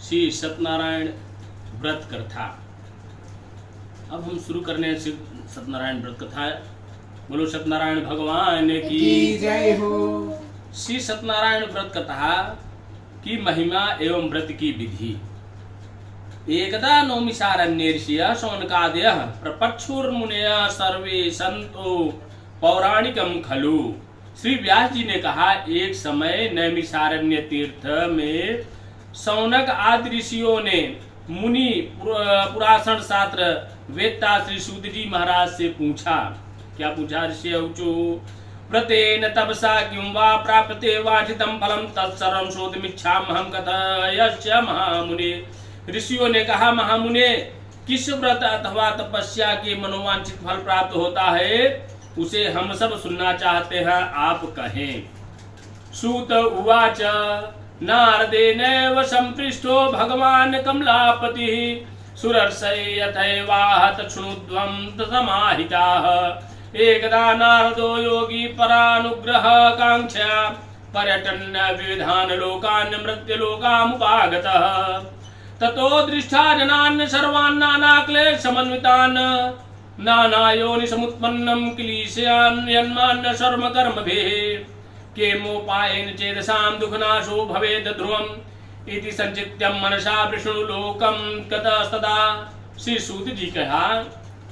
श्री सत्यनारायण व्रत कथा। अब हम शुरू करने हैं सत्यनारायण व्रत कथा। बोलो सत्यनारायण भगवान की जय हो। श्री सत्यनारायण व्रत कथा की महिमा एवं व्रत की विधि। एकदा नौमिषारण्ये ऋषयः शौनकादयः प्रपक्षुर्मुनयः सर्वे सन्तो पौराणिकम खलु। श्री व्यास जी ने कहा, एक समय नैमिषारण्य तीर्थ में शौनक आदि ऋषियों ने मुनि पुराण शास्त्र वेत्ता श्री सूत जी महाराज से पूछा। क्या पूछा? ऋषि ऊचु व्रतेन तपसा किं वा प्राप्ते वांछितं फलं तत्सर्वं श्रोतुमिच्छामहं कथयस्य महामुने। ऋषियों ने कहा, महामुने, किस व्रत अथवा तपस्या के मनोवांछित फल प्राप्त होता है उसे हम सब सुनना चाहते हैं, आप कहें। सूत उवाच नारदेनैव संपृष्टो भगवान् कमलापतिः सुरर्षये यथैवाहत शृणुध्वं ततमाहिताः। एकदा नारदो योगी परानुग्रह कांक्षा पर्यटन विविधान लोकान् मृत्युलोकामुपागतः। ततो दृष्टा जनान् सर्वान् नानाक्लेश समन्वितान् नानायोनि समुत्पन्नं क्लेशयान् यन्मान्न शर्म कर्मभिः केमोपायेन चेदसां दुःखनाशो भवेद् ध्रुवम् इति संचित्यं मनसा विष्णुलोकं गतस्तदा। श्री सूत जी कहा,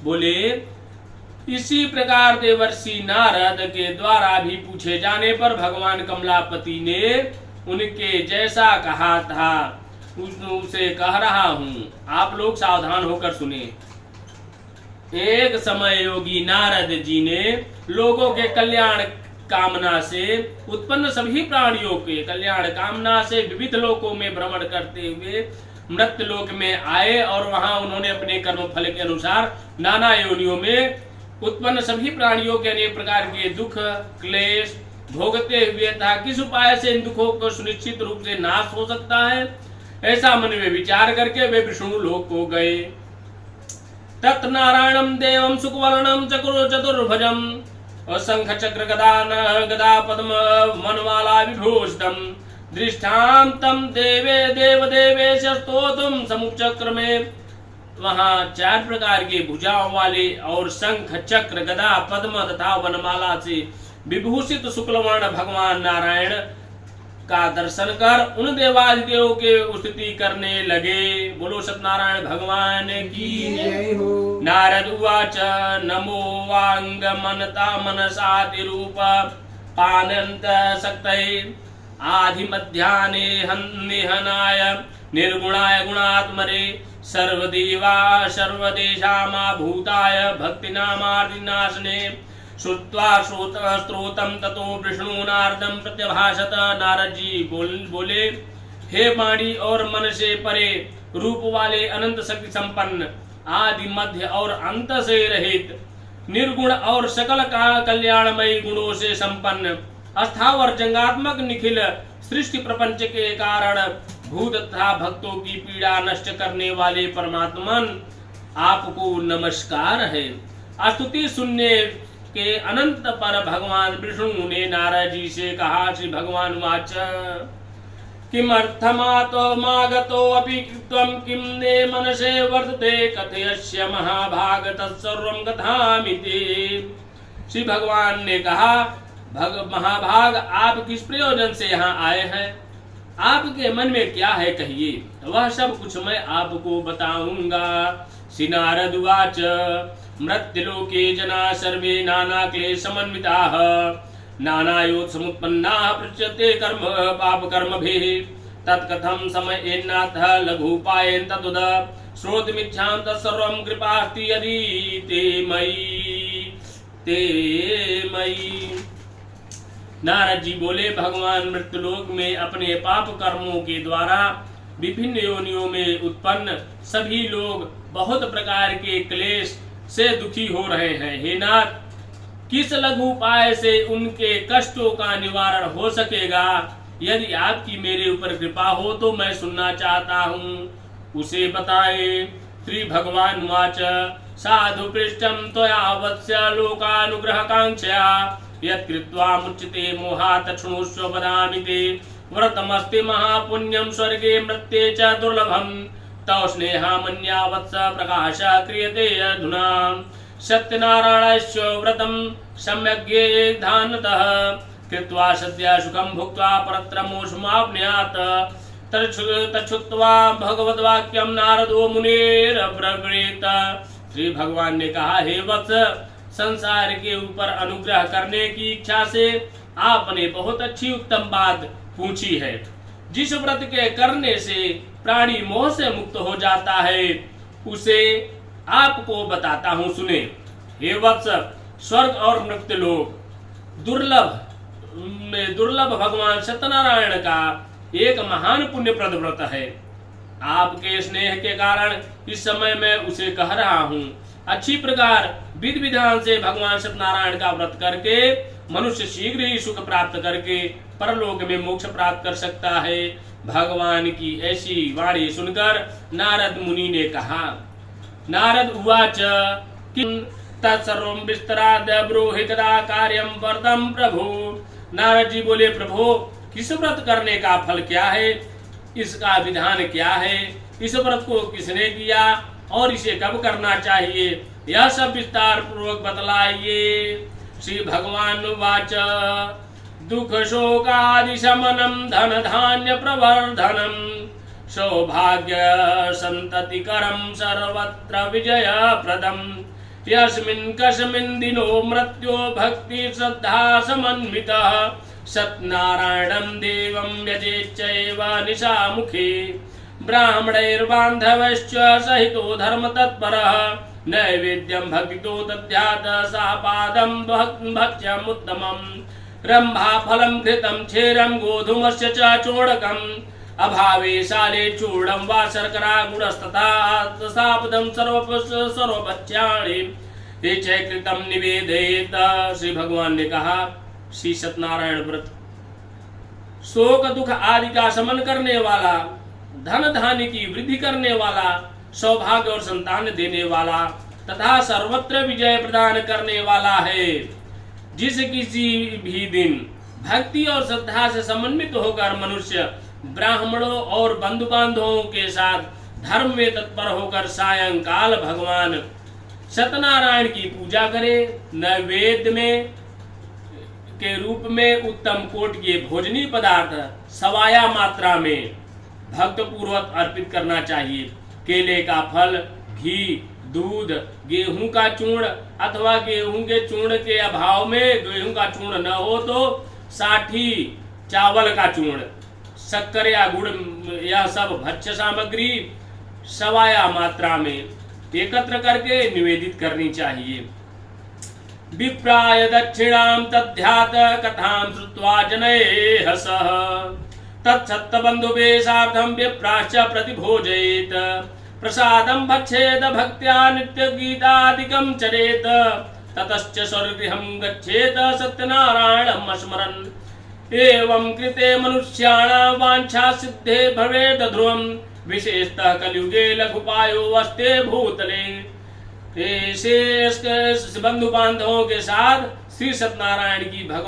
बोले, इसी प्रकार देवर्षि नारद के द्वारा भी पूछे जाने पर भगवान कमलापति ने उनके जैसा कहा था उसे कह रहा हूँ, आप लोग सावधान होकर सुने। एक समय योगी नारद जी ने लोगों के कल्याण कामना से उत्पन्न सभी प्राणियों के कल्याण कामना से विविध लोकों में भ्रमण करते हुए मृत्यु लोक में आए और वहां उन्होंने अपने कर्म फल के अनुसार नाना योनियों में उत्पन्न सभी प्राणियों के अनेक प्रकार के दुख क्लेश भोगते हुए था। किस उपाय से इन दुखों को सुनिश्चित रूप से नाश हो सकता है, ऐसा मन में विचार करके वे विष्णु लोक को गए। तत् नारायणं देवं सुखवर्णं चतुर्भुजं शंख चक्र गदा पद्म वनमाला विभूषितं दृष्टान्तं देवे देवदेवेश स्तोत्रं समुचक्र में। वहां 4 प्रकार के भुजाओं वाले और शंख चक्र गदा पद्म तथा वनमाला से विभूषित शुक्लवर्ण भगवान नारायण का दर्शन कर उन देवादिदेवों के स्तुति करने लगे। बोलो सत्यनारायण भगवान की जय हो। नारद उवाच नमो वांग मनता मनसाति रूप पानंत शक्तये आदि मध्याने निहनाय निर्गुणाय गुणात्मरे सर्वदेवा सर्वदेशामा भूताय भक्तिनामार्दिनाशने। श्रुत्वा स्त्रोतं ततो विष्णु नारदं प्रत्यभाषत। नारद जी बोले, हे वाणी और मन से परे रूप वाले अनंत शक्ति संपन्न आदि मध्य और अंत से रहित निर्गुण और सकल का कल्याणमयी गुणों से संपन्न अस्थावर जंगात्मक निखिल सृष्टि प्रपंच के कारण भूत तथा भक्तों की पीड़ा नष्ट करने वाले परमात्मन आपको नमस्कार है। स्तुति सुनने के अनंत पर भगवान विष्णु ने नारद जी से कहा। श्री भगवान वाच किमर्थमातो मागतो अपि त्वं किं ने मनसे वर्तते कथयस्य महाभाग तत्सर्वं कथामिति। श्री भगवान ने कहा, महाभाग, आप किस प्रयोजन से यहाँ आए हैं? आपके मन में क्या है कहिए, वह सब कुछ मैं आपको बताऊंगा। श्री नारद उवाच मृत्युलोके जना सर्वे नाना क्लेश समन्विताः नानायोत समुत्पन्नाः पृच्छते कर्म पाप कर्मभिः तत्कथं समयेन्नाथ लघुपायेन तदुद श्रोतुमिच्छां तत्सर्वं कृपास्ति यदि ते मयि। नारद जी बोले, भगवान मृत्युलोक में अपने पाप कर्मों के द्वारा विभिन्न योनियों में उत्पन्न सभी लोग बहुत प्रकार के क्लेश से दुखी हो रहे हैं। हे नाथ, किस लघु उपाय से उनके कष्टों का निवारण हो सकेगा? यदि आपकी मेरे ऊपर कृपा हो तो मैं सुनना चाहता हूँ, उसे बताए। श्री भगवान वाच साधु पृष्ठं त्वया वत्स्य लोकानुग्रह कांक्षया यत्कृत्वा मुच्यते मोहात् शृणुष्व वदामि ते व्रतमस्ति महापुण्यम स्वर्गे मृत्ये च दुर्लभम तव स्नेहामन्या वत्स प्रकाश क्रियते अधुना सत्यनारायणस्य व्रतं सम्यग्धानतः कृत्वा सद्य सुखं भुक्त्वा परत्र मोक्षमाप्नुयात् तच्छ्रुत्वा भगवद्वाक्यं नारदो मुनिरब्रवीत। श्री भगवान ने कहा, हे वत्स, संसार के ऊपर अनुग्रह करने की इच्छा से आपने बहुत अच्छी उत्तम बात पूछी है। जिस व्रत के करने से प्राणी मोह से मुक्त हो जाता है उसे आपको बताता हूं, सुने। हे वत्स, स्वर्ग और मृत्यु लोक दुर्लभ भगवान सत्यनारायण का एक महान पुण्यप्रद व्रत है। आपके स्नेह के कारण इस समय मैं उसे कह रहा हूँ। अच्छी प्रकार विधि विधान से भगवान सत्यनारायण का व्रत करके मनुष्य शीघ्र ही सुख प्राप्त करके परलोक में मोक्ष प्राप्त कर सकता है। भगवान की ऐसी वाणी सुनकर नारद मुनि ने कहा, नारद उवाच किं तत्सर्वं विस्तराद ब्रूहितदा कार्यं वरदं प्रभु। नारद जी बोले, प्रभु, किस व्रत करने का फल क्या है, इसका विधान क्या है, इस व्रत को किसने किया और इसे कब करना चाहिए, यह सब विस्तार पूर्वक बतलाइए। श्री भगवान वाच दुख शोकादि शमनम धन धान्य प्रवर्धनम सौभाग्य संततिकरम सर्वत्र विजय प्रदम यस्मिन् कस्मिन् दिनो मृत्यो भक्ति श्रद्धा समन्वितः सत्यनारायणं देवं यजेच्चैव निशामुखे ब्राह्मणैर्बान्धवश्च सहितो धर्म तत्परः नैवेद्यं भक्तितो दद्यात् सापादं भक्ष्यम् उत्तमम् रम्भा फलं घृतं क्षीरं गोधूमस्य च चूर्णकम् अभावे शाले चूर्णं वा शर्करा गुडस्तथा सापदं सर्वभक्ष्याणि ये च कृतं निवेदयेत्। श्री भगवान ने कहा, श्री सत्यनारायण व्रत शोक दुख आदि का शमन करने वाला, धन धान्य की वृद्धि करने वाला, सौभाग्य और संतान देने वाला तथा सर्वत्र विजय प्रदान करने वाला है। जिस किसी भी दिन भक्ति और श्रद्धा से समन्वित होकर मनुष्य ब्राह्मणों और बंधु बांधवों के साथ धर्म में तत्पर होकर सायंकाल भगवान सत्यनारायण की पूजा करे, नैवेद्य में के रूप में उत्तम कोट के भोजनी पदार्थ सवाया मात्रा में भक्त पूर्वक अर्पित करना चाहिए। केले का फल, घी, दूध, गेहूं का चूर्ण अथवा गेहूं के चूर्ण के अभाव में गेहूं का चूर्ण न हो तो साठी चावल का चूर्ण, शक्कर या गुड़, यह सब भक्ष्य सामग्री सवाया मात्रा में एकत्र करके निवेदित करनी चाहिए। विप्राय दक्षिणां तद्ध्यात कथां श्रुत्वा जनैः सह तत्सत्तबन्धुभे सार्धं विप्राश्च प्रतिभोजयेत् प्रसादं भक्षेद भक्त्या नित्यगीतादिकं चरेत् ततश्च स्वर्गगृहं गच्छेत् सत्यनारायणं स्मरन्। एवं कृते मनुष्याणां वाञ्छा सिद्धे भवेत् ध्रुवं विशेषतः कलियुगे लघुपायो अस्ते भूतले। शेष बंधु बांधवों के साथ श्री सत्यनारायण की भगवान